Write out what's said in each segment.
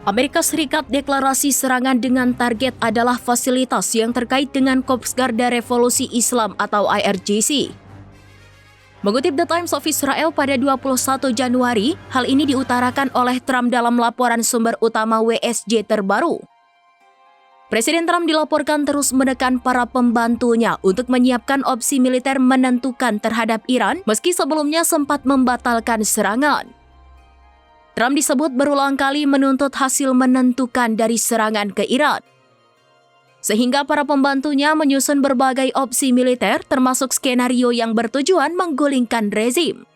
Amerika Serikat deklarasi serangan dengan target adalah fasilitas yang terkait dengan Korps Garda Revolusi Islam atau IRGC. Mengutip The Times of Israel pada 21 Januari, hal ini diutarakan oleh Trump dalam laporan sumber utama WSJ terbaru. Presiden Trump dilaporkan terus menekan para pembantunya untuk menyiapkan opsi militer menentukan terhadap Iran meski sebelumnya sempat membatalkan serangan. Trump disebut berulang kali menuntut hasil menentukan dari serangan ke Iran. Sehingga para pembantunya menyusun berbagai opsi militer termasuk skenario yang bertujuan menggulingkan rezim.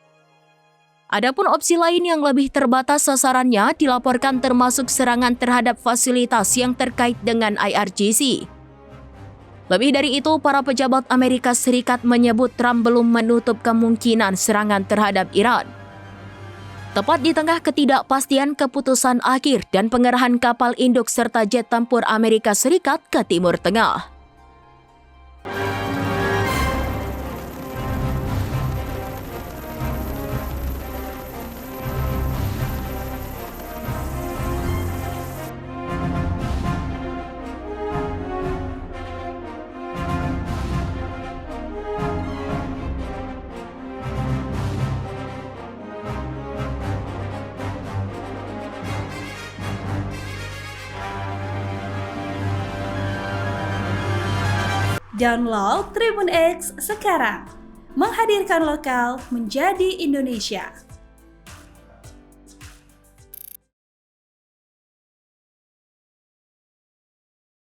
Adapun opsi lain yang lebih terbatas sasarannya dilaporkan termasuk serangan terhadap fasilitas yang terkait dengan IRGC. Lebih dari itu, para pejabat Amerika Serikat menyebut Trump belum menutup kemungkinan serangan terhadap Iran. Tepat di tengah ketidakpastian keputusan akhir dan pengerahan kapal induk serta jet tempur Amerika Serikat ke Timur Tengah. Download Tribun X sekarang, menghadirkan lokal menjadi Indonesia.